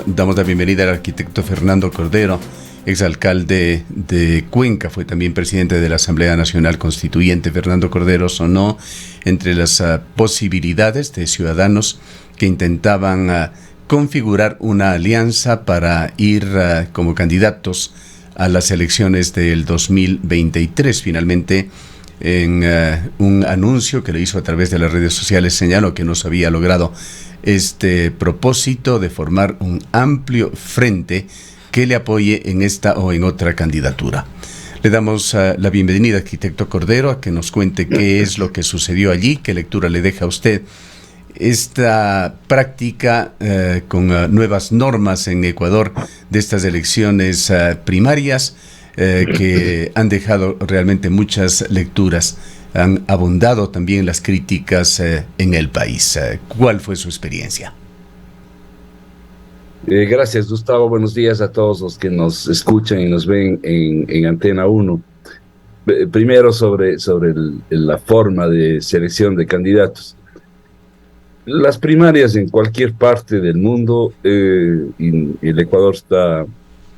damos la bienvenida al arquitecto Fernando Cordero, exalcalde de Cuenca, fue también presidente de la Asamblea Nacional Constituyente. Fernando Cordero sonó entre las posibilidades de ciudadanos que intentaban configurar una alianza para ir como candidatos a las elecciones del 2023. Finalmente, en un anuncio que le hizo a través de las redes sociales, señaló que no se había logrado este propósito de formar un amplio frente que le apoye en esta o en otra candidatura. Le damos la bienvenida, arquitecto Cordero, a que nos cuente qué es lo que sucedió allí, qué lectura le deja a usted esta práctica con nuevas normas en Ecuador de estas elecciones primarias que han dejado realmente muchas lecturas. Han abundado también las críticas en el país. ¿Cuál fue su experiencia? Gracias, Gustavo. Buenos días a todos los que nos escuchan y nos ven en Antena 1. Primero sobre la forma de selección de candidatos. Las primarias en cualquier parte del mundo, y el Ecuador está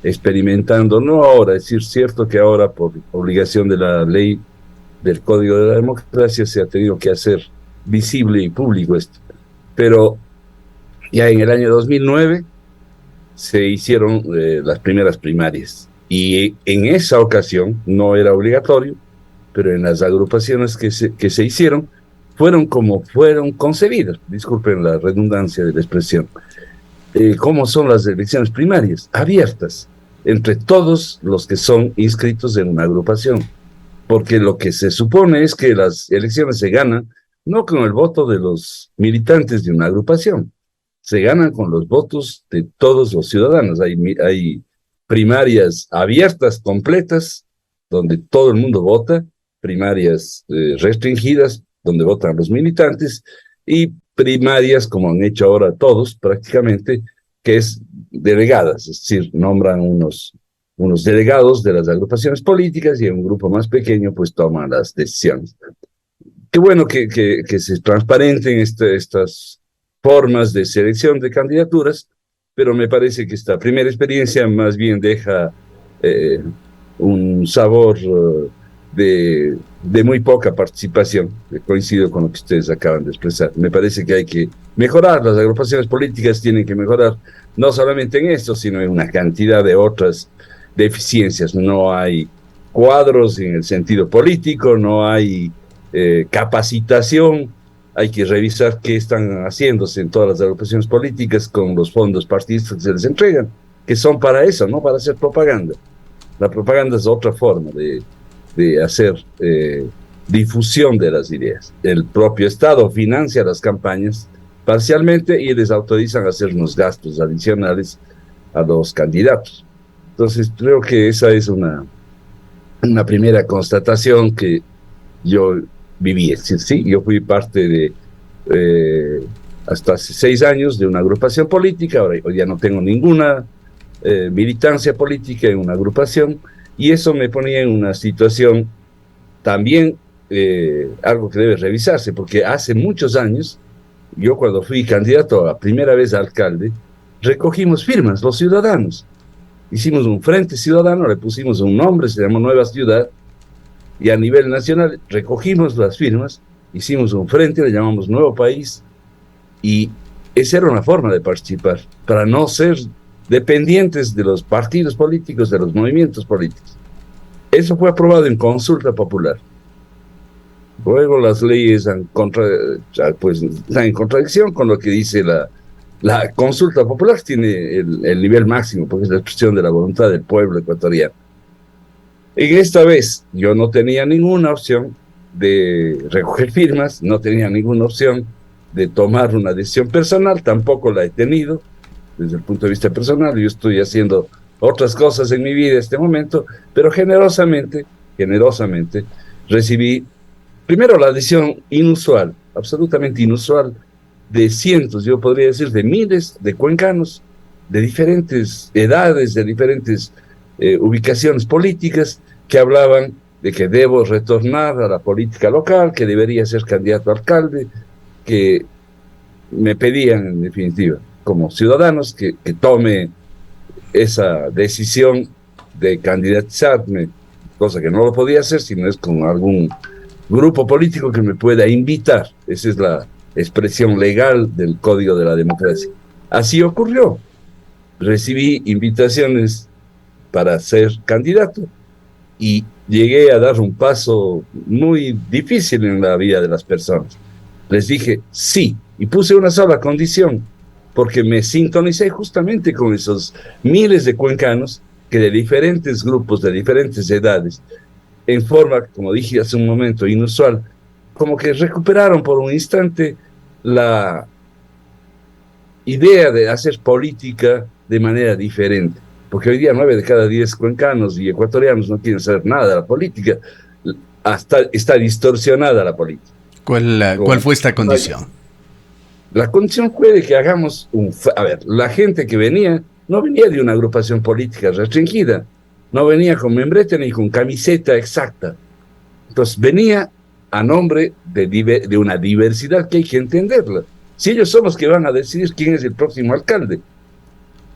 experimentando, no ahora, es decir, cierto que ahora por obligación de la ley del Código de la Democracia se ha tenido que hacer visible y público esto, pero ya en el año 2009 se hicieron las primeras primarias, y en esa ocasión no era obligatorio, pero en las agrupaciones que se hicieron, fueron como fueron concebidas, disculpen la redundancia de la expresión. ¿Cómo son las elecciones primarias? Abiertas, entre todos los que son inscritos en una agrupación, porque lo que se supone es que las elecciones se ganan no con el voto de los militantes de una agrupación, se ganan con los votos de todos los ciudadanos. Hay primarias abiertas, completas, donde todo el mundo vota, primarias restringidas, donde votan los militantes, y primarias, como han hecho ahora todos prácticamente, que es delegadas, es decir, nombran unos delegados de las agrupaciones políticas y en un grupo más pequeño pues toman las decisiones. Qué bueno que se transparenten estas formas de selección de candidaturas, pero me parece que esta primera experiencia más bien deja un sabor de muy poca participación. Coincido con lo que ustedes acaban de expresar. Me parece que hay que mejorar, las agrupaciones políticas tienen que mejorar, no solamente en esto, sino en una cantidad de otras deficiencias. No hay cuadros en el sentido político, no hay capacitación, hay que revisar qué están haciéndose en todas las agrupaciones políticas con los fondos partidistas que se les entregan, que son para eso, no para hacer propaganda. La propaganda es otra forma de hacer difusión de las ideas. El propio Estado financia las campañas parcialmente y les autorizan a hacer unos gastos adicionales a los candidatos. Entonces creo que esa es una primera constatación que yo viví. Es decir, sí, yo fui parte de hasta hace 6 años de una agrupación política. Ahora hoy ya no tengo ninguna militancia política en una agrupación, y eso me ponía en una situación también, algo que debe revisarse, porque hace muchos años, yo cuando fui candidato a primera vez a alcalde, recogimos firmas, los ciudadanos. Hicimos un frente ciudadano, le pusimos un nombre, se llamó Nueva Ciudad, y a nivel nacional recogimos las firmas, hicimos un frente, le llamamos Nuevo País, y esa era una forma de participar, para no ser dependientes de los partidos políticos, de los movimientos políticos. Eso fue aprobado en consulta popular. Luego las leyes están en contradicción con lo que dice la consulta popular. Tiene el nivel máximo, porque es la expresión de la voluntad del pueblo ecuatoriano. En esta vez yo no tenía ninguna opción de recoger firmas, no tenía ninguna opción de tomar una decisión personal, tampoco la he tenido desde el punto de vista personal. Yo estoy haciendo otras cosas en mi vida en este momento, pero generosamente recibí primero la decisión inusual, absolutamente inusual, de cientos, yo podría decir de miles de cuencanos, de diferentes edades, de diferentes ubicaciones políticas, que hablaban de que debo retornar a la política local, que debería ser candidato a alcalde, que me pedían en definitiva como ciudadanos que tome esa decisión de candidatizarme, cosa que no lo podía hacer si no es con algún grupo político que me pueda invitar. Esa es la expresión legal del Código de la Democracia. Así ocurrió. Recibí invitaciones para ser candidato y llegué a dar un paso muy difícil en la vida de las personas. Les dije sí, y puse una sola condición, porque me sintonicé justamente con esos miles de cuencanos que de diferentes grupos, de diferentes edades, en forma, como dije hace un momento, inusual, como que recuperaron por un instante la idea de hacer política de manera diferente. Porque hoy día 9 de cada 10 cuencanos y ecuatorianos no quieren saber nada de la política, hasta está distorsionada la política. ¿Cuál fue esta condición? La condición fue de que hagamos a ver, la gente que venía no venía de una agrupación política restringida, no venía con membrete ni con camiseta exacta. Entonces venía a nombre de una diversidad que hay que entenderla. Si ellos son los que van a decidir quién es el próximo alcalde,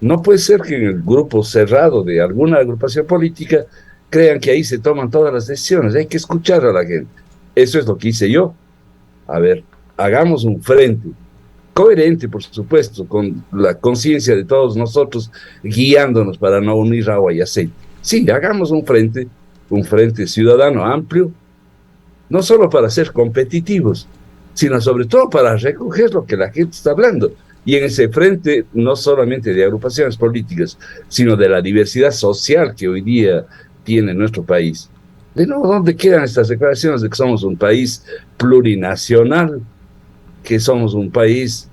no puede ser que en el grupo cerrado de alguna agrupación política crean que ahí se toman todas las decisiones. Hay que escuchar a la gente. Eso es lo que hice yo. A ver, hagamos un frente coherente, por supuesto, con la conciencia de todos nosotros, guiándonos para no unir agua y aceite. Sí, hagamos un frente ciudadano amplio, no solo para ser competitivos, sino sobre todo para recoger lo que la gente está hablando. Y en ese frente, no solamente de agrupaciones políticas, sino de la diversidad social que hoy día tiene nuestro país. ¿De nuevo dónde quedan estas declaraciones de que somos un país plurinacional, que somos un país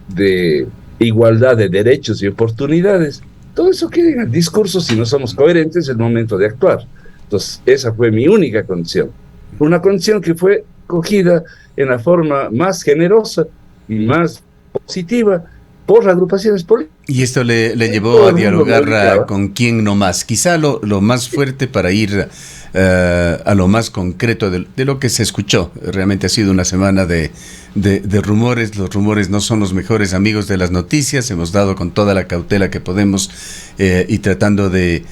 de igualdad de derechos y oportunidades? Todo eso queda en el discurso si no somos coherentes en el momento de actuar. Entonces, esa fue mi única condición. Una condición que fue cogida en la forma más generosa y más positiva por las agrupaciones políticas. Y esto le llevó a dialogar con quién nomás. Quizá lo más fuerte para ir a lo más concreto de lo que se escuchó. Realmente ha sido una semana de rumores. Los rumores no son los mejores amigos de las noticias. Hemos dado con toda la cautela que podemos y tratando de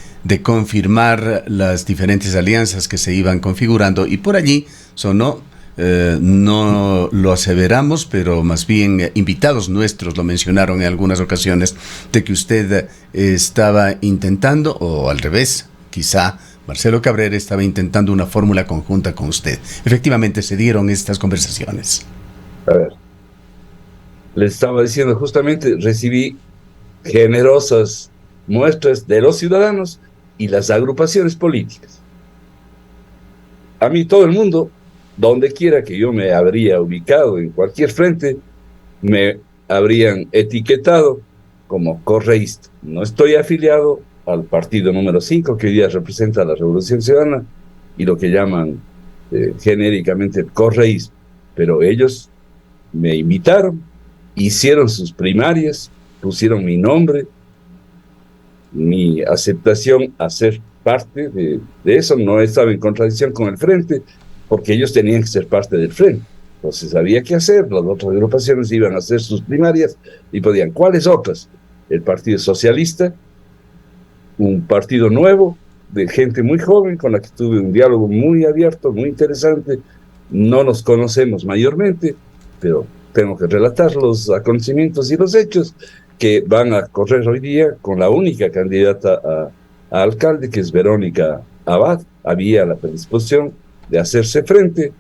confirmar las diferentes alianzas que se iban configurando. Y por allí sonó, no lo aseveramos, pero más bien invitados nuestros lo mencionaron en algunas ocasiones, de que usted estaba intentando, o al revés, quizá Marcelo Cabrera estaba intentando una fórmula conjunta con usted. Efectivamente se dieron estas conversaciones. A ver, les estaba diciendo justamente, recibí generosas muestras de los ciudadanos y las agrupaciones políticas. A mí todo el mundo, donde quiera que yo me habría ubicado, en cualquier frente, me habrían etiquetado como correísta. No estoy afiliado al partido número 5, que hoy día representa a la Revolución Ciudadana, y lo que llaman genéricamente el correísmo. Pero ellos me invitaron, hicieron sus primarias, pusieron mi nombre, mi aceptación a ser parte de eso. No estaba en contradicción con el frente, porque ellos tenían que ser parte del frente. Entonces había que hacer, las otras agrupaciones iban a hacer sus primarias y podían. ¿Cuáles otras? El Partido Socialista, un partido nuevo, de gente muy joven, con la que tuve un diálogo muy abierto, muy interesante. No nos conocemos mayormente, pero tengo que relatar los acontecimientos y los hechos que van a correr hoy día con la única candidata a alcalde, que es Verónica Abad. Había la predisposición de hacerse frente,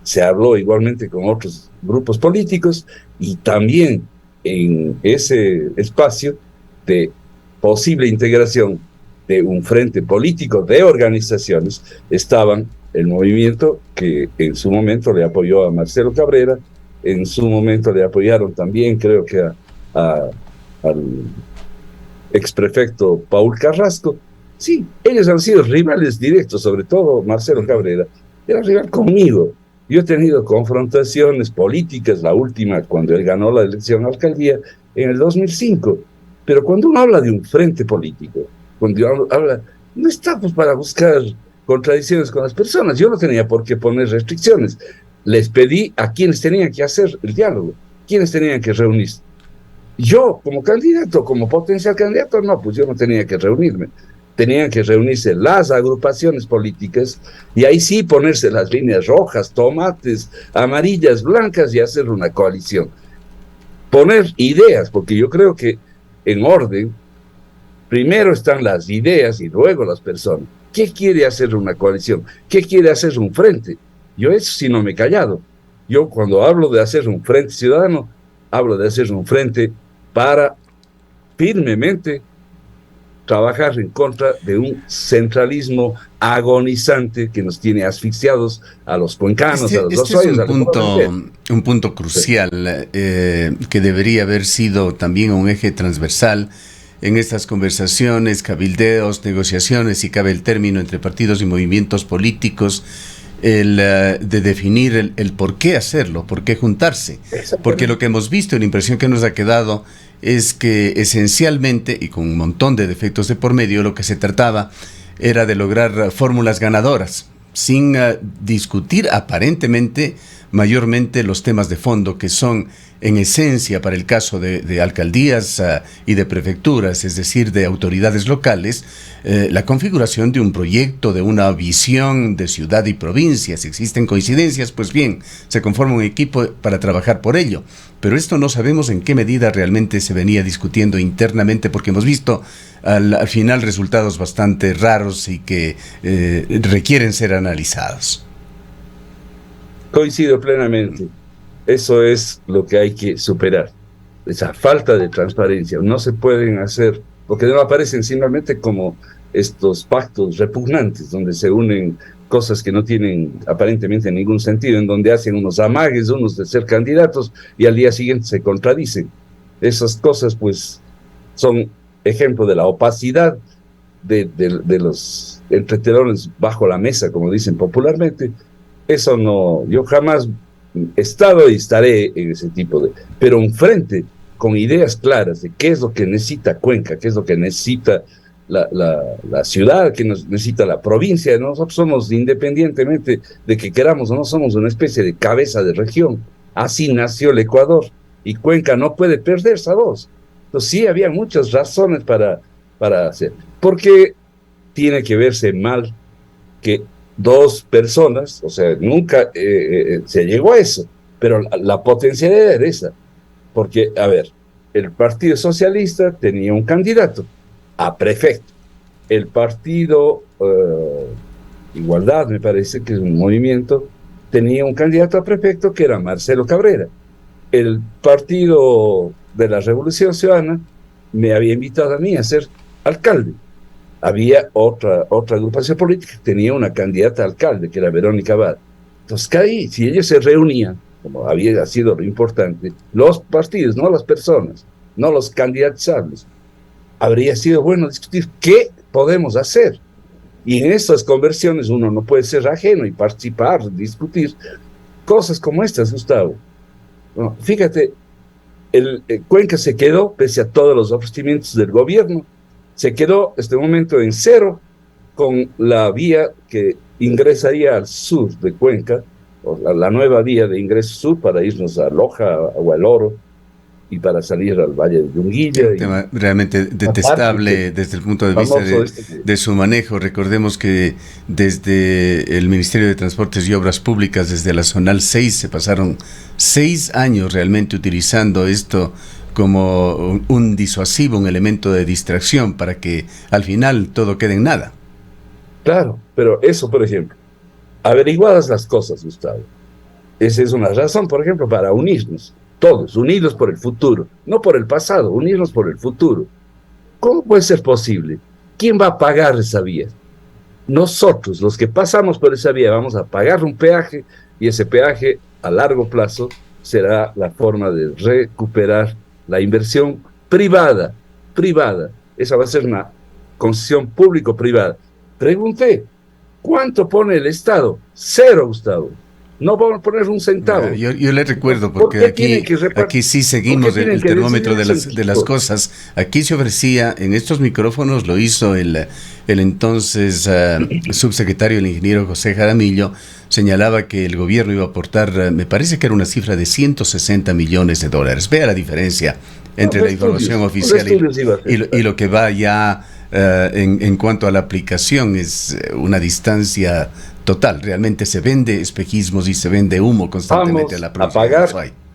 se habló igualmente con otros grupos políticos, y también en ese espacio de posible integración de un frente político de organizaciones estaban el movimiento que en su momento le apoyó a Marcelo Cabrera, en su momento le apoyaron también, creo que al exprefecto Paul Carrasco. Sí, ellos han sido rivales directos, sobre todo Marcelo Cabrera, era rival conmigo. Yo he tenido confrontaciones políticas, la última cuando él ganó la elección a alcaldía en el 2005, pero cuando uno habla de un frente político, cuando uno habla, no estamos para buscar contradicciones con las personas. Yo no tenía por qué poner restricciones. Les pedí a quienes tenían que hacer el diálogo, quienes tenían que reunirse. Yo, como candidato, como potencial candidato, no, pues yo no tenía que reunirme. Tenían que reunirse las agrupaciones políticas y ahí sí ponerse las líneas rojas, tomates, amarillas, blancas y hacer una coalición. Poner ideas, porque yo creo que en orden, primero están las ideas y luego las personas. ¿Qué quiere hacer una coalición? ¿Qué quiere hacer un frente? Yo eso sí no me he callado. Yo cuando hablo de hacer un frente ciudadano, hablo de hacer un frente para firmemente trabajar en contra de un centralismo agonizante que nos tiene asfixiados a los cuencanos, a los Este es lozoyos, a los un punto crucial que debería haber sido también un eje transversal en estas conversaciones, cabildeos, negociaciones, si cabe el término, entre partidos y movimientos políticos, de definir el por qué hacerlo, por qué juntarse. Porque lo que hemos visto, la impresión que nos ha quedado es que esencialmente, y con un montón de defectos de por medio, lo que se trataba era de lograr fórmulas ganadoras, sin discutir aparentemente mayormente los temas de fondo que son en esencia para el caso de alcaldías y de prefecturas, es decir, de autoridades locales, la configuración de un proyecto, de una visión de ciudad y provincia. Si existen coincidencias, pues bien, se conforma un equipo para trabajar por ello. Pero esto no sabemos en qué medida realmente se venía discutiendo internamente, porque hemos visto al final resultados bastante raros y que requieren ser analizados. Coincido plenamente. Eso es lo que hay que superar. Esa falta de transparencia. No se pueden hacer, porque no aparecen simplemente como estos pactos repugnantes, donde se unen cosas que no tienen aparentemente ningún sentido, en donde hacen unos amagues unos de ser candidatos y al día siguiente se contradicen. Esas cosas, pues, son ejemplo de la opacidad de los entretelones bajo la mesa, como dicen popularmente. Eso no, yo jamás he estado y estaré en ese tipo de... Pero un frente con ideas claras de qué es lo que necesita Cuenca, qué es lo que necesita la ciudad, qué necesita la provincia. Nosotros somos, independientemente de que queramos o no, somos una especie de cabeza de región. Así nació el Ecuador y Cuenca no puede perder esa voz. Entonces sí, había muchas razones para hacer. Porque tiene que verse mal que dos personas, o sea, nunca se llegó a eso, pero la potencialidad era esa, porque, a ver, el Partido Socialista tenía un candidato a prefecto, el Partido Igualdad, me parece que es un movimiento, tenía un candidato a prefecto que era Marcelo Cabrera, el Partido de la Revolución Ciudadana me había invitado a mí a ser alcalde. Había otra agrupación política que tenía una candidata a alcalde, que era Verónica Abad. Entonces, ahí, si ellos se reunían, como había sido lo importante, los partidos, no las personas, no los candidatizables, habría sido bueno discutir qué podemos hacer. Y en estas conversiones uno no puede ser ajeno y participar, discutir cosas como estas, Gustavo. No, fíjate, Cuenca se quedó, pese a todos los ofrecimientos del gobierno, se quedó este momento en cero con la vía que ingresaría al sur de Cuenca, o la nueva vía de ingreso sur para irnos a Loja, a Hualoro y para salir al Valle de Yunguilla. Un tema realmente detestable desde el punto de vista de su manejo. Recordemos que desde el Ministerio de Transportes y Obras Públicas, desde la Zonal 6, se pasaron 6 años realmente utilizando esto como un disuasivo, un elemento de distracción para que al final todo quede en nada. Claro, pero eso, por ejemplo, averiguadas las cosas, Gustavo, esa es una razón, por ejemplo, para unirnos, todos, unidos por el futuro, no por el pasado, unirnos por el futuro. ¿Cómo puede ser posible? ¿Quién va a pagar esa vía? Nosotros, los que pasamos por esa vía, vamos a pagar un peaje y ese peaje a largo plazo será la forma de recuperar la inversión privada. Esa va a ser una concesión público-privada. Pregunté, ¿cuánto pone el Estado? 0, Gustavo. No vamos a poner un centavo. Yo le recuerdo, porque aquí sí seguimos el termómetro de las cosas. Aquí se ofrecía, en estos micrófonos lo hizo el entonces subsecretario, el ingeniero José Jaramillo, señalaba que el gobierno iba a aportar, me parece que era una cifra de $160 millones. Vea la diferencia entre la información oficial y lo que va ya en cuanto a la aplicación es una distancia total. Realmente se vende espejismos y se vende humo constantemente. Vamos a pagar,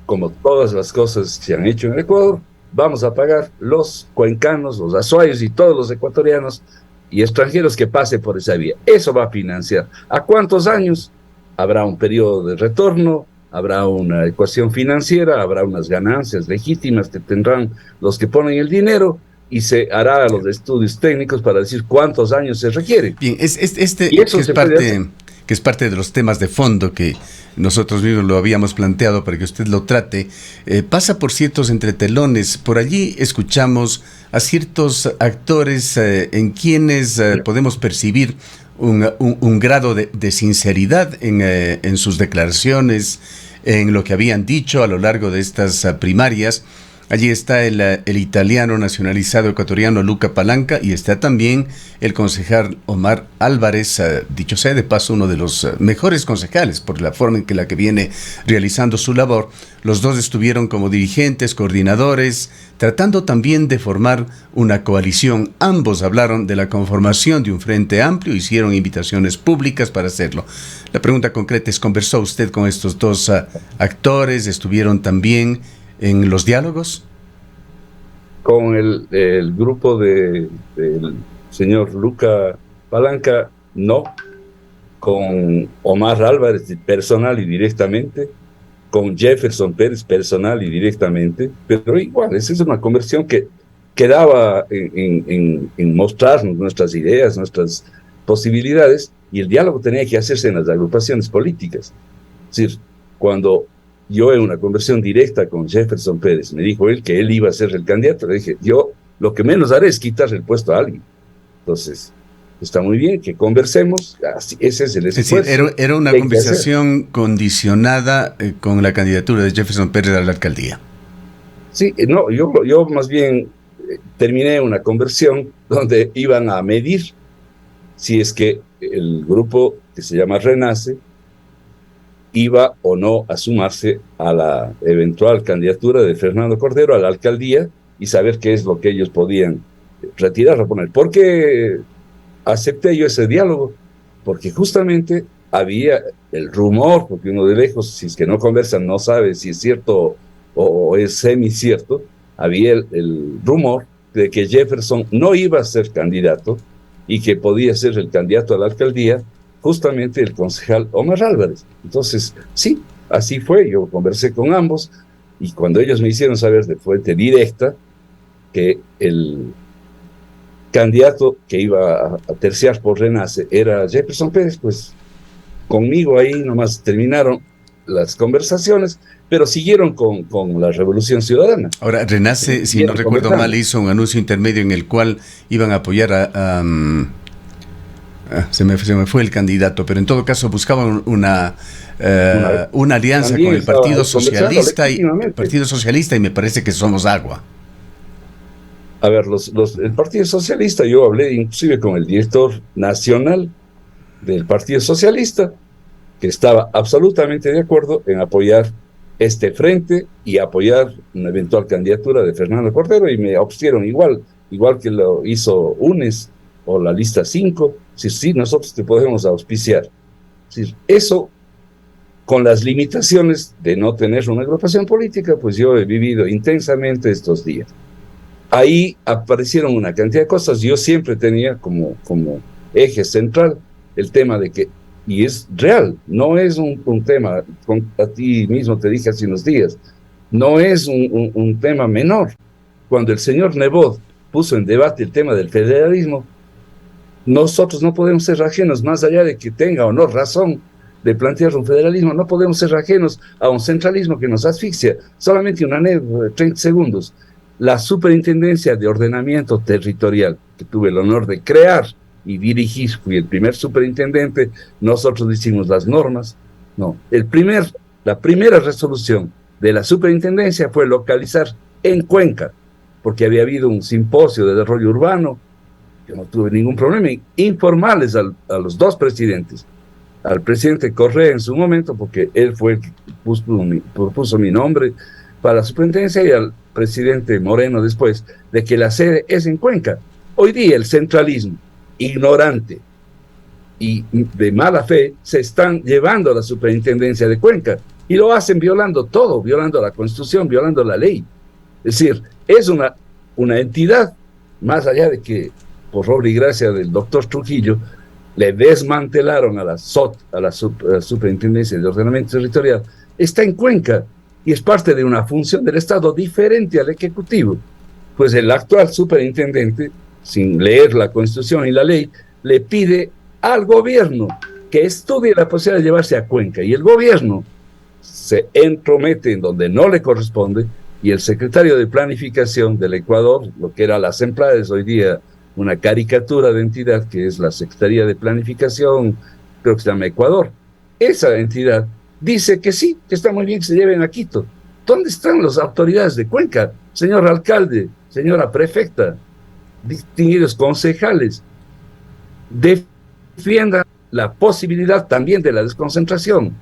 como todas las cosas que se han hecho en Ecuador, vamos a pagar los cuencanos, los azuayos y todos los ecuatorianos y extranjeros que pasen por esa vía. Eso va a financiar. ¿A cuántos años? Habrá un periodo de retorno, habrá una ecuación financiera, habrá unas ganancias legítimas que tendrán los que ponen el dinero y se hará los estudios técnicos para decir cuántos años se requiere. Bien, que es parte de los temas de fondo que nosotros mismos lo habíamos planteado para que usted lo trate, pasa por ciertos entretelones. Por allí escuchamos a ciertos actores en quienes podemos percibir un grado de sinceridad en sus declaraciones, en lo que habían dicho a lo largo de estas primarias. Allí está el italiano nacionalizado ecuatoriano Luca Palanca y está también el concejal Omar Álvarez, dicho sea de paso, uno de los mejores concejales por la forma en la que viene realizando su labor. Los dos estuvieron como dirigentes, coordinadores, tratando también de formar una coalición. Ambos hablaron de la conformación de un frente amplio, hicieron invitaciones públicas para hacerlo. La pregunta concreta es, ¿conversó usted con estos dos actores? ¿Estuvieron también en los diálogos? Con el grupo del señor Luca Palanca, no. Con Omar Álvarez personal y directamente, con Jefferson Pérez personal y directamente, pero igual, esa es una conversión que quedaba en mostrarnos nuestras ideas, nuestras posibilidades, y el diálogo tenía que hacerse en las agrupaciones políticas. Es decir, cuando yo en una conversión directa con Jefferson Pérez, me dijo él que él iba a ser el candidato, le dije, yo lo que menos haré es quitarle el puesto a alguien. Entonces, está muy bien que conversemos, así, ese es el esfuerzo. Es decir, era una conversación condicionada con la candidatura de Jefferson Pérez a la alcaldía. Sí, no, yo más bien terminé una conversión donde iban a medir si es que el grupo que se llama Renace iba o no a sumarse a la eventual candidatura de Fernando Cordero a la alcaldía y saber qué es lo que ellos podían retirar o poner. ¿Por qué acepté yo ese diálogo? Porque justamente había el rumor, porque uno de lejos, si es que no conversan, no sabe si es cierto o es semicierto, había el rumor de que Jefferson no iba a ser candidato y que podía ser el candidato a la alcaldía justamente el concejal Omar Álvarez. Entonces, sí, así fue. Yo conversé con ambos y cuando ellos me hicieron saber de fuente directa que el candidato que iba a terciar por Renace era Jefferson Pérez, pues conmigo ahí nomás terminaron las conversaciones, pero siguieron con la Revolución Ciudadana. Ahora, Renace, si no recuerdo mal, hizo un anuncio intermedio en el cual iban a apoyar se me fue el candidato, pero en todo caso buscaban una alianza con el Partido Socialista y me parece que somos agua. A ver, el Partido Socialista, yo hablé inclusive con el director nacional del Partido Socialista, que estaba absolutamente de acuerdo en apoyar este frente y apoyar una eventual candidatura de Fernando Cordero, y me opusieron igual que lo hizo UNES o la lista 5, sí, nosotros te podemos auspiciar. Eso, con las limitaciones de no tener una agrupación política, pues yo he vivido intensamente estos días. Ahí aparecieron una cantidad de cosas. Yo siempre tenía como eje central el tema de que, y es real, no es un tema, a ti mismo te dije hace unos días, no es un tema menor. Cuando el señor Nebot puso en debate el tema del federalismo, nosotros no podemos ser ajenos, más allá de que tenga o no razón de plantear un federalismo, no podemos ser ajenos a un centralismo que nos asfixia. Solamente una anécdota de 30 segundos. La Superintendencia de Ordenamiento Territorial, que tuve el honor de crear y dirigir, fui el primer superintendente, nosotros hicimos las normas. No, la primera resolución de la superintendencia fue localizar en Cuenca, porque había habido un simposio de desarrollo urbano. Yo no tuve ningún problema en informarles a los dos presidentes, al presidente Correa en su momento, porque él fue el que propuso mi nombre, para la superintendencia y al presidente Moreno después, de que la sede es en Cuenca. Hoy día el centralismo ignorante y de mala fe se están llevando a la superintendencia de Cuenca y lo hacen violando todo, violando la Constitución, violando la ley. Es decir, es una entidad, más allá de que por obra y gracia del doctor Trujillo le desmantelaron a la SOT, a la Superintendencia de Ordenamiento Territorial, está en Cuenca y es parte de una función del Estado diferente al Ejecutivo. Pues el actual superintendente, sin leer la Constitución y la ley, le pide al gobierno que estudie la posibilidad de llevarse a Cuenca, y el gobierno se entromete en donde no le corresponde, y el secretario de Planificación del Ecuador, lo que era la SEMPLAD, es hoy día una caricatura de entidad que es la Secretaría de Planificación, creo que se llama Ecuador. Esa entidad dice que sí, que está muy bien que se lleven a Quito. ¿Dónde están las autoridades de Cuenca? Señor alcalde, señora prefecta, distinguidos concejales, defiendan la posibilidad también de la desconcentración.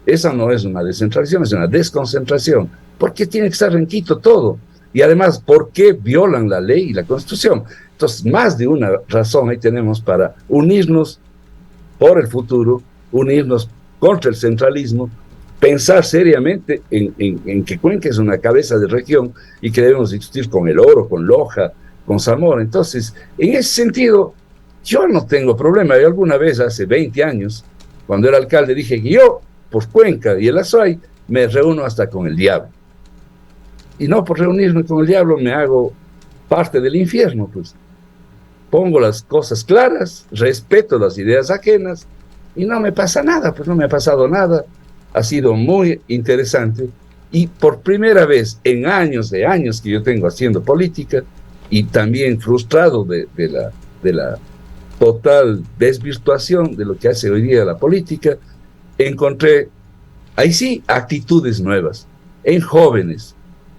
Esa no es una descentralización, es una desconcentración. ¿Por qué tiene que estar en Quito todo? Y además, ¿por qué violan la ley y la Constitución? Entonces, más de una razón ahí tenemos para unirnos por el futuro, unirnos contra el centralismo, pensar seriamente en que Cuenca es una cabeza de región y que debemos discutir con El Oro, con Loja, con Zamora. Entonces, en ese sentido, yo no tengo problema. Yo alguna vez, hace 20 años, cuando era alcalde, dije que yo, por Cuenca y el Azuay, me reúno hasta con el diablo. Y no por reunirme con el diablo me hago parte del infierno, pues. Pongo las cosas claras, respeto las ideas ajenas y no me pasa nada, pues no me ha pasado nada. Ha sido muy interesante y por primera vez en años que yo tengo haciendo política y también frustrado de la total desvirtuación de lo que hace hoy día la política, encontré, ahí sí, actitudes nuevas en jóvenes.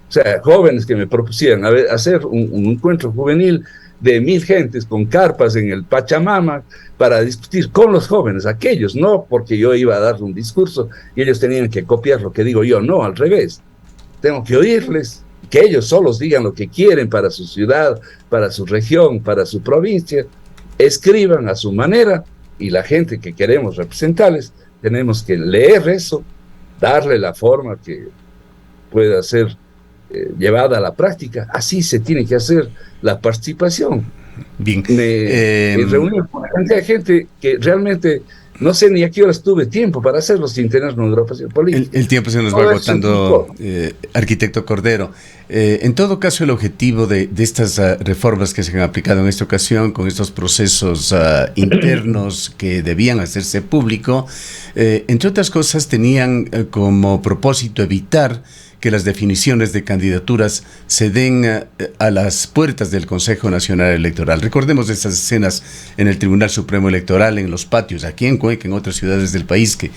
O sea, jóvenes que me propusieran hacer un encuentro juvenil de 1000 gentes con carpas en el Pachamama para discutir con los jóvenes, aquellos, no porque yo iba a dar un discurso y ellos tenían que copiar lo que digo yo, no, al revés. Tengo que oírles, que ellos solos digan lo que quieren para su ciudad, para su región, para su provincia, escriban a su manera y la gente que queremos representarles tenemos que leer eso, darle la forma que pueda ser llevada a la práctica. Así se tiene que hacer la participación. Bien. Me reuní con una cantidad de gente que realmente no sé ni a qué horas tuve tiempo para hacerlo sin tener una agrupación política. El tiempo se nos va agotando, arquitecto Cordero. En todo caso, el objetivo de estas reformas que se han aplicado en esta ocasión, con estos procesos internos que debían hacerse público, entre otras cosas, tenían como propósito evitar que las definiciones de candidaturas se den a las puertas del Consejo Nacional Electoral. Recordemos esas escenas en el Tribunal Supremo Electoral, en los patios, aquí en Cuenca, en otras ciudades del país, que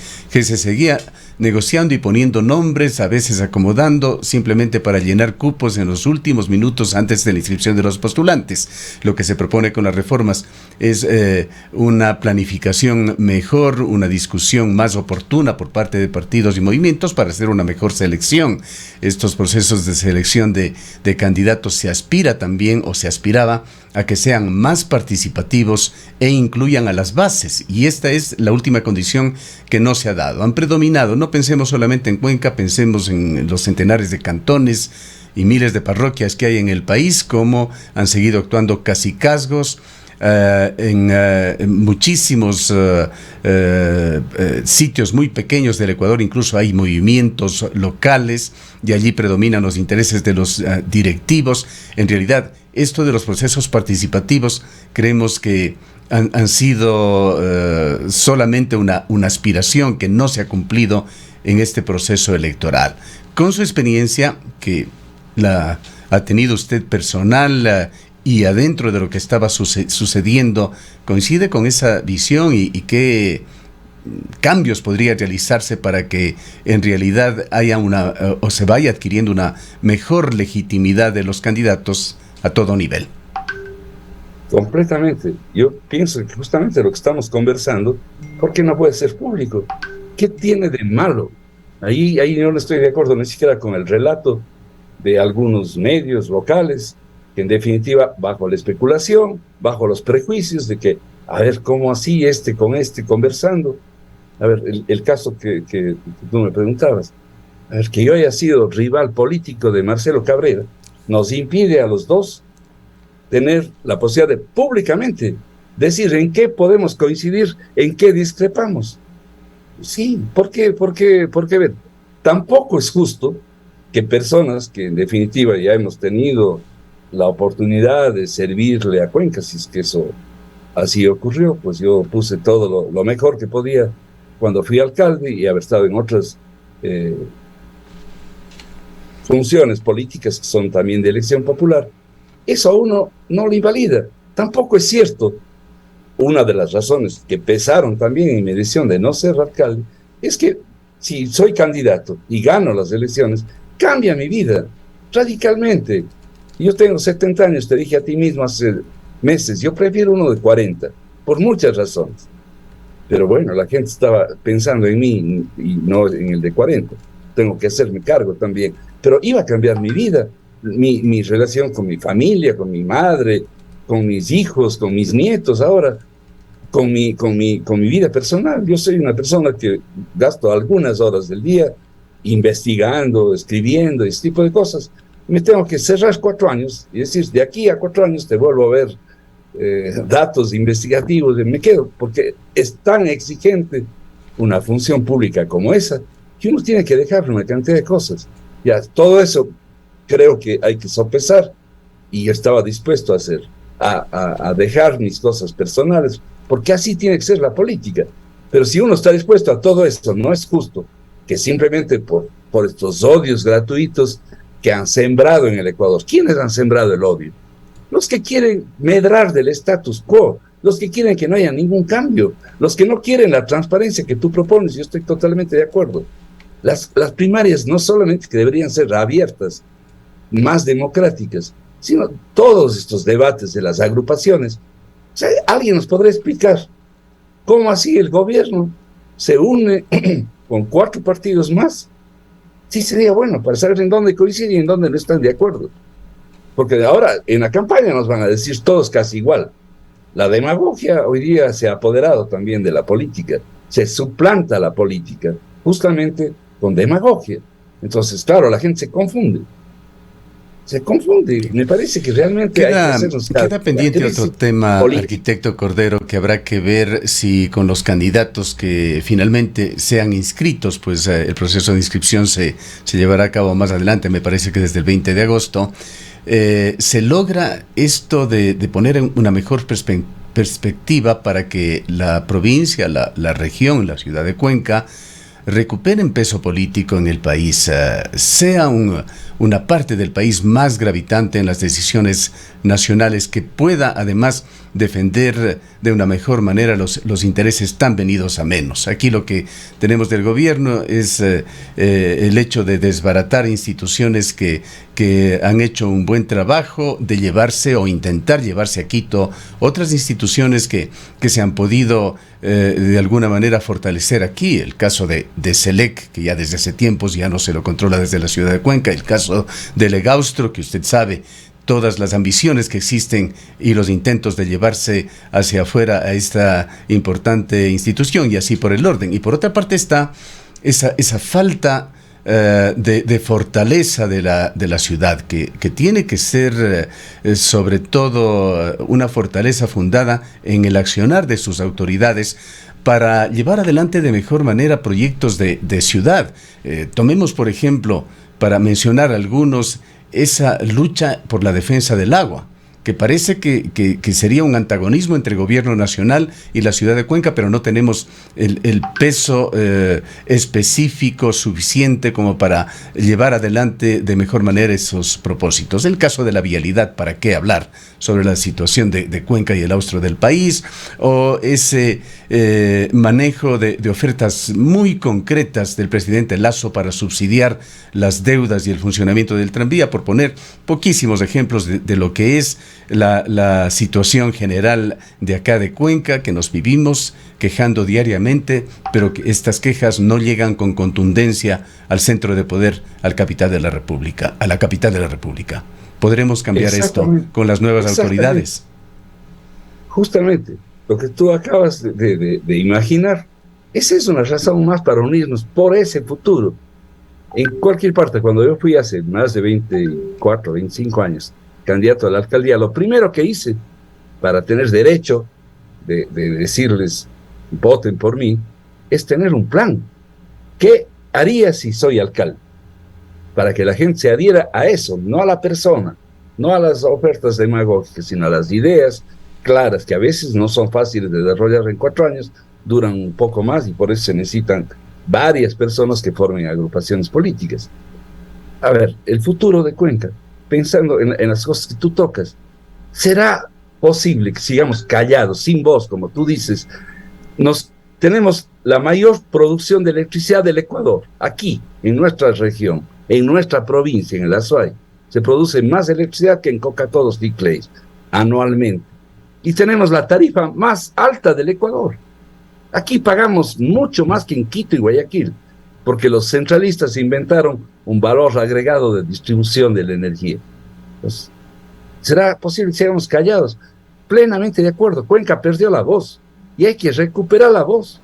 se seguía negociando y poniendo nombres, a veces acomodando, simplemente para llenar cupos en los últimos minutos antes de la inscripción de los postulantes. Lo que se propone con las reformas es una planificación mejor, una discusión más oportuna por parte de partidos y movimientos para hacer una mejor selección. Estos procesos de selección de candidatos se aspira también, o se aspiraba, a que sean más participativos e incluyan a las bases, y esta es la última condición que no se ha dado. Han predominado, no pensemos solamente en Cuenca, pensemos en los centenares de cantones y miles de parroquias que hay en el país, cómo han seguido actuando cacicazgos. En muchísimos sitios muy pequeños del Ecuador incluso hay movimientos locales y allí predominan los intereses de los directivos. En realidad, esto de los procesos participativos creemos que han sido solamente una aspiración que no se ha cumplido en este proceso electoral. Con su experiencia, que la ha tenido usted personal y adentro de lo que estaba sucediendo, ¿coincide con esa visión y qué cambios podría realizarse para que en realidad haya o se vaya adquiriendo una mejor legitimidad de los candidatos a todo nivel? Completamente. Yo pienso que justamente lo que estamos conversando, ¿por qué no puede ser público? ¿Qué tiene de malo Ahí yo no estoy de acuerdo ni siquiera con el relato de algunos medios locales, que en definitiva, bajo la especulación, bajo los prejuicios de que, a ver, ¿cómo así con este conversando? A ver, el caso que tú me preguntabas, a ver, que yo haya sido rival político de Marcelo Cabrera, nos impide a los dos tener la posibilidad de públicamente decir en qué podemos coincidir, en qué discrepamos. Sí, ¿por qué? Porque, ver, tampoco es justo que personas que en definitiva ya hemos tenido la oportunidad de servirle a Cuenca, si es que eso así ocurrió, pues yo puse todo lo mejor que podía cuando fui alcalde y haber estado en otras funciones políticas que son también de elección popular. Eso a uno no lo invalida. Tampoco es cierto. Una de las razones que pesaron también en mi decisión de no ser alcalde es que si soy candidato y gano las elecciones, cambia mi vida radicalmente. Yo tengo 70 años, te dije a ti mismo hace meses, yo prefiero uno de 40, por muchas razones. Pero bueno, la gente estaba pensando en mí y no en el de 40. Tengo que hacerme cargo también. Pero iba a cambiar mi vida, mi relación con mi familia, con mi madre, con mis hijos, con mis nietos ahora, con mi vida personal. Yo soy una persona que gasto algunas horas del día investigando, escribiendo, ese tipo de cosas. Me tengo que cerrar 4 años y decir, de aquí a 4 años te vuelvo a ver datos investigativos, me quedo, porque es tan exigente una función pública como esa, que uno tiene que dejar una cantidad de cosas. Ya, todo eso creo que hay que sopesar y yo estaba dispuesto a hacer, a dejar mis cosas personales, porque así tiene que ser la política. Pero si uno está dispuesto a todo esto, no es justo que simplemente por estos odios gratuitos que han sembrado en el Ecuador. ¿Quiénes han sembrado el odio? Los que quieren medrar del status quo, los que quieren que no haya ningún cambio, los que no quieren la transparencia que tú propones. Yo estoy totalmente de acuerdo. Las primarias no solamente que deberían ser abiertas, más democráticas, sino todos estos debates de las agrupaciones. O sea, alguien nos podrá explicar cómo así el gobierno se une con 4 partidos más. Sí, sería bueno para saber en dónde coinciden y en dónde no están de acuerdo. Porque ahora en la campaña nos van a decir todos casi igual. La demagogia hoy día se ha apoderado también de la política. Se suplanta la política justamente con demagogia. Entonces, claro, la gente se confunde. Me parece que realmente hay que hacernos cargo. Queda pendiente otro tema, arquitecto Cordero, que habrá que ver si con los candidatos que finalmente sean inscritos, pues el proceso de inscripción se llevará a cabo más adelante, me parece que desde el 20 de agosto, se logra esto de poner en una mejor perspectiva para que la provincia, la región, la ciudad de Cuenca, recuperen peso político en el país, sea una parte del país más gravitante en las decisiones nacionales, que pueda además defender de una mejor manera los intereses tan venidos a menos. Aquí lo que tenemos del gobierno es el hecho de desbaratar instituciones que han hecho un buen trabajo de llevarse o intentar llevarse a Quito otras instituciones que se han podido de alguna manera fortalecer aquí. El caso de Selec, que ya desde hace tiempos ya no se lo controla desde la ciudad de Cuenca. El caso de Legaustro, que usted sabe todas las ambiciones que existen y los intentos de llevarse hacia afuera a esta importante institución, y así por el orden. Y por otra parte está esa falta de fortaleza de la ciudad, que tiene que ser sobre todo una fortaleza fundada en el accionar de sus autoridades para llevar adelante de mejor manera proyectos de ciudad. Tomemos, por ejemplo, para mencionar algunos, esa lucha por la defensa del agua, que parece que sería un antagonismo entre el gobierno nacional y la ciudad de Cuenca, pero no tenemos el peso específico suficiente como para llevar adelante de mejor manera esos propósitos. El caso de la vialidad, ¿para qué hablar sobre la situación de Cuenca y el austro del país? O ese manejo de ofertas muy concretas del presidente Lasso para subsidiar las deudas y el funcionamiento del tranvía, por poner poquísimos ejemplos de lo que es la situación general de acá de Cuenca, que nos vivimos quejando diariamente, pero que estas quejas no llegan con contundencia al centro de poder, al capital de la República, a la capital de la República. ¿Podremos cambiar esto con las nuevas autoridades? Justamente, lo que tú acabas de imaginar, esa es una razón más para unirnos por ese futuro. En cualquier parte, cuando yo fui hace más de 24, 25 años, candidato a la alcaldía, lo primero que hice para tener derecho de decirles, voten por mí, es tener un plan. ¿Qué haría si soy alcalde? Para que la gente se adhiera a eso, no a la persona, no a las ofertas demagógicas, sino a las ideas claras, que a veces no son fáciles de desarrollar en 4 años, duran un poco más y por eso se necesitan varias personas que formen agrupaciones políticas. A ver, el futuro de Cuenca, pensando en las cosas que tú tocas, ¿será posible que sigamos callados, sin voz, como tú dices? Tenemos la mayor producción de electricidad del Ecuador, aquí, en nuestra región, en nuestra provincia, en el Azuay. Se produce más electricidad que en Coca-Cola y Clays, anualmente. Y tenemos la tarifa más alta del Ecuador. Aquí pagamos mucho más que en Quito y Guayaquil, porque los centralistas inventaron un valor agregado de distribución de la energía. Entonces, ¿será posible que sigamos callados? Plenamente de acuerdo, Cuenca perdió la voz y hay que recuperar la voz.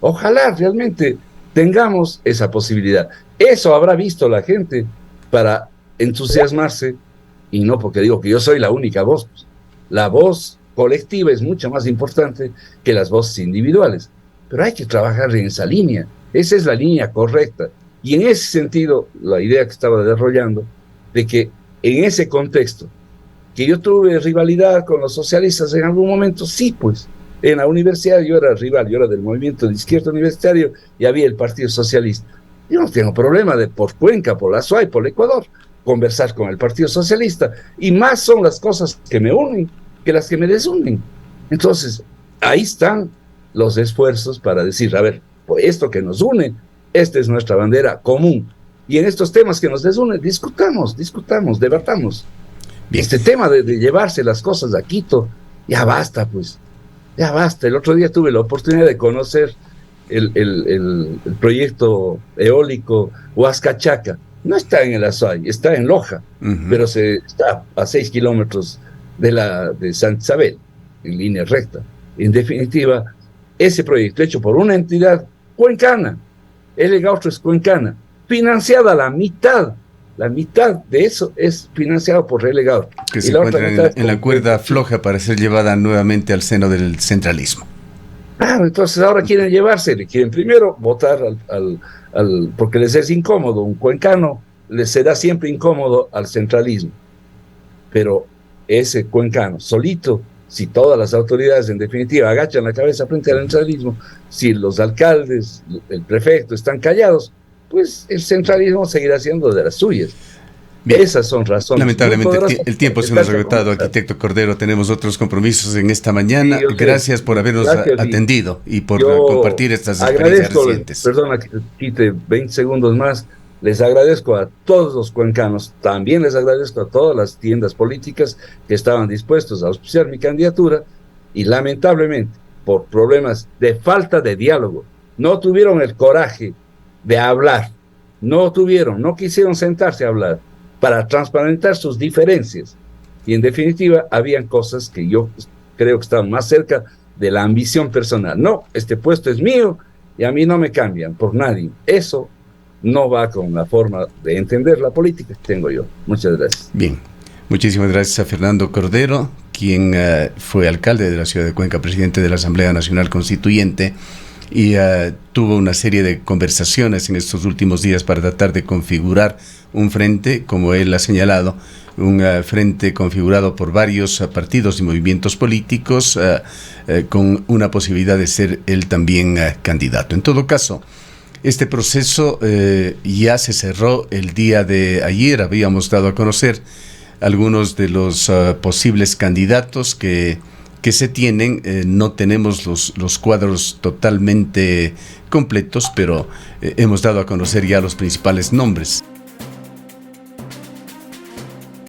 Ojalá realmente tengamos esa posibilidad. Eso habrá visto la gente para entusiasmarse, y no porque digo que yo soy la única voz. La voz colectiva es mucho más importante que las voces individuales, pero hay que trabajar en esa línea. Esa es la línea correcta. Y en ese sentido, la idea que estaba desarrollando, de que en ese contexto, que yo tuve rivalidad con los socialistas en algún momento, sí, pues, en la universidad yo era rival, yo era del movimiento de izquierda universitario y había el Partido Socialista. Yo no tengo problema de por Cuenca, por la Azuay, por el Ecuador, conversar con el Partido Socialista. Y más son las cosas que me unen que las que me desunen. Entonces, ahí están los esfuerzos para decir, a ver, pues esto que nos une, esta es nuestra bandera común. Y en estos temas que nos desunen, discutamos, debatamos. Bien. Este tema de llevarse las cosas a Quito, ya basta, pues. Ya basta. El otro día tuve la oportunidad de conocer el proyecto eólico Huascachaca. No está en el Azuay, está en Loja, pero está a 6 kilómetros de Santa Isabel, en línea recta. En definitiva, ese proyecto hecho por una entidad cuencana, el Gaustro es cuencana, financiada la mitad de eso es financiado por Relegado. Que se encuentra en la cuerda floja para ser llevada nuevamente al seno del centralismo. Claro, entonces ahora quieren quieren primero votar porque les es incómodo, un cuencano les será siempre incómodo al centralismo, pero ese cuencano solito, si todas las autoridades en definitiva agachan la cabeza frente al centralismo, si los alcaldes, el prefecto están callados, pues el centralismo seguirá siendo de las suyas. Bien. Esas son razones. Lamentablemente el tiempo se nos ha agotado, arquitecto Cordero. Tenemos otros compromisos en esta mañana. Sí, gracias por habernos atendido y por compartir estas experiencias recientes. Perdona que quite 20 segundos más. Les agradezco a todos los cuencanos, también les agradezco a todas las tiendas políticas que estaban dispuestos a auspiciar mi candidatura y lamentablemente por problemas de falta de diálogo no tuvieron el coraje de hablar, no quisieron sentarse a hablar para transparentar sus diferencias y en definitiva habían cosas que yo creo que estaban más cerca de la ambición personal. No, este puesto es mío y a mí no me cambian por nadie. Eso no va con la forma de entender la política que tengo yo. Muchas gracias. Bien, muchísimas gracias a Fernando Cordero, quien fue alcalde de la ciudad de Cuenca, presidente de la Asamblea Nacional Constituyente, y tuvo una serie de conversaciones en estos últimos días para tratar de configurar un frente, como él ha señalado, un frente configurado por varios partidos y movimientos políticos, con una posibilidad de ser él también candidato. En todo caso, este proceso ya se cerró el día de ayer. Habíamos dado a conocer algunos de los posibles candidatos que se tienen. No tenemos los cuadros totalmente completos, pero hemos dado a conocer ya los principales nombres.